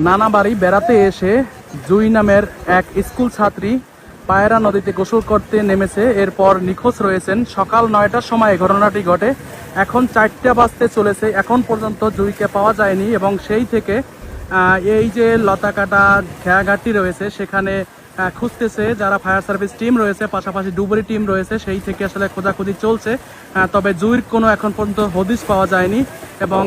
নানাবাড়ি বেড়াতে এসে জুই নামের এক স্কুল ছাত্রী পায়রা নদীতে গোসল করতে নেমেছে। এরপর নিখোঁজ রয়েছেন। সকাল 9টার সময় ঘটনাটি ঘটে। এখন 4টা বাজতে চলেছে, এখন পর্যন্ত জুইকে পাওয়া যায়নি। এবং সেই থেকে এই যে লতাকাটা খেয়াঘাটটি রয়েছে সেখানে খুঁজতেছে যারা ফায়ার সার্ভিস টিম রয়েছে, পাশাপাশি ডুবুরি টিম রয়েছে, সেই থেকে আসলে খোঁজাখুঁজি চলছে। তবে জুইর কোনো এখন পর্যন্ত হদিশ পাওয়া যায়নি। এবং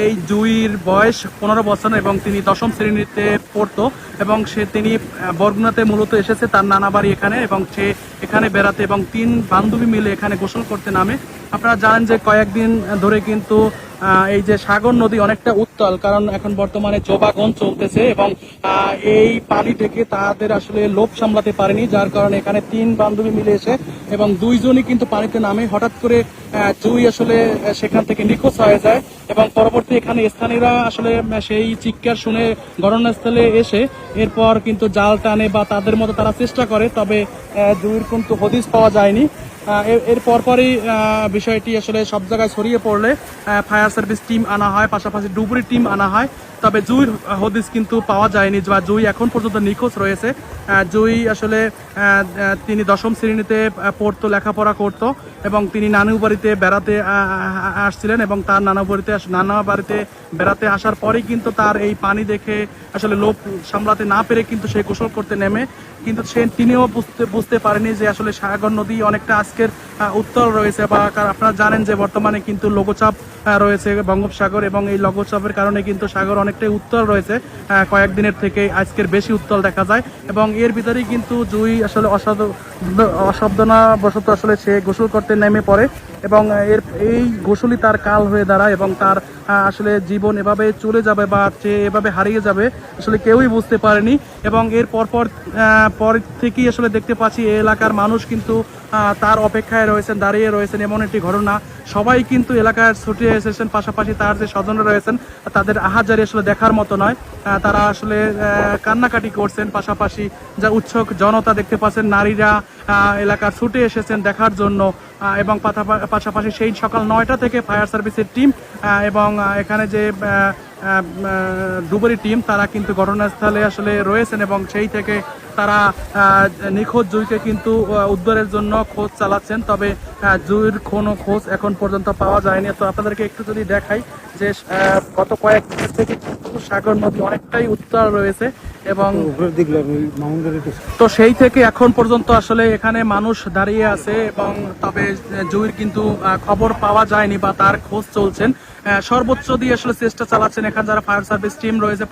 এই জুইর বয়স 15 বছর এবং তিনি 10ম শ্রেণীতে পড়তো। এবং তিনি বরগুনাতে মূলত এসেছে, তার নানা বাড়ি এখানে, এবং সে এখানে বেড়াতে এবং 3 বান্ধবী মিলে এখানে গোসল করতে নামে। আপনারা জানেন যে কয়েকদিন ধরে কিন্তু এই যে সাগর নদী অনেকটা উত্তাল, কারণ এখন বর্তমানে জোবাগন চলতেছে এবং এই পানি থেকে তাদের আসলে লোভ সামলাতে পারেনি, যার কারণে এখানে 3 বান্ধবী মিলে এসে এবং 2 জনই কিন্তু পানিতে নামে। হঠাৎ করে জুই আসলে সেখান থেকে নিখোঁজ হয়ে যায় এবং পরবর্তী এখানে স্থানীয়রা আসলে সেই চিৎকার শুনে ঘটনাস্থলে এসে এরপর কিন্তু জাল টানে বা তাদের মতো তারা চেষ্টা করে, তবে জুইর কিন্তু হদিশ পাওয়া যায়নি। এর পরপরই বিষয়টি আসলে সব জায়গায় ছড়িয়ে পড়লে ফায়ার সার্ভিস টিম আনা হয়, পাশাপাশি ডুবুরি টিম আনা হয়। তবে জুইর হদিশ কিন্তু পাওয়া যায়নি বা জুই এখন পর্যন্ত নিখোঁজ রয়েছে। জুই আসলে তিনি 10ম শ্রেণীতে পড়তো, লেখাপড়া করতো এবং তিনি নানু বাড়িতে বেড়াতে আসছিলেন এবং তার নানা বাড়িতে বেড়াতে আসার পরেই কিন্তু তার এই পানি দেখে আসলে লোভ সামলাতে না পেরে কিন্তু সে গোসল করতে নেমে। কিন্তু তিনিও বুঝতে পারেনি যে আসলে সাগর নদী অনেকটা আজকের উত্তাল রয়েছে, বা আপনারা জানেন যে বর্তমানে কিন্তু লঘুচাপ রয়েছে বঙ্গোপসাগর, এবং এই লঘুচাপের কারণে কিন্তু সাগর অনেকটাই উত্তাল রয়েছে। কয়েকদিনের থেকে আজকের বেশি উত্তাল দেখা যায় এবং এর ভিতরেই কিন্তু জুই আসলে অসাবধানবশত আসলে সে গোসল করতে নেমে পড়ে এবং এই গোসলই তার কাল হয়ে দাঁড়ায় এবং তার আসলে জীবন এভাবে চলে যাবে বা সে এভাবে হারিয়ে যাবে আসলে কেউই বুঝতে পারেনি। এবং এর পর থেকেই আসলে দেখতে পাচ্ছি এই এলাকার মানুষ কিন্তু তার অপেক্ষায় রয়েছেন, দাঁড়িয়ে রয়েছেন। এমন একটি ঘটনা, সবাই কিন্তু এলাকায় ছুটে এসেছেন, পাশাপাশি তার যে স্বজনরা রয়েছেন তাদের আহাজারি আসলে দেখার মতো নয়। তারা আসলে কান্নাকাটি করছেন, পাশাপাশি যা উৎসুক জনতা দেখতে পাচ্ছেন, নারীরা এলাকা ছুটে এসেছেন দেখার জন্য। এবং পাশাপাশি সেই সকাল 9টা থেকে ফায়ার সার্ভিসের টিম এবং এখানে যে ডুবুরি টিম তারা কিন্তু ঘটনাস্থলে আসলে রয়েছেন এবং সেই থেকে তারা নিখোঁজ জুইকে কিন্তু উদ্ধারের জন্য খোঁজ চালাচ্ছেন। তবে জুইর কোনো খোঁজ এখন পর্যন্ত পাওয়া যায়নি। তো আপনাদেরকে একটু যদি দেখাই যে গত কয়েকদিন থেকে কিন্তু সাগর নদী অনেকটাই উত্তাল রয়েছে এবং তো সেই থেকে এখন পর্যন্ত আসলে এখানে মানুষ দাঁড়িয়ে আছে এবং তবে জুইর কিন্তু খবর পাওয়া যায়নি বা তার খোঁজ চলছেন। সর্বোচ্চ দিয়ে আসলে চেষ্টা চালাচ্ছেন এখানে যারা ফায়ার সার্ভিস টিম রয়েছে।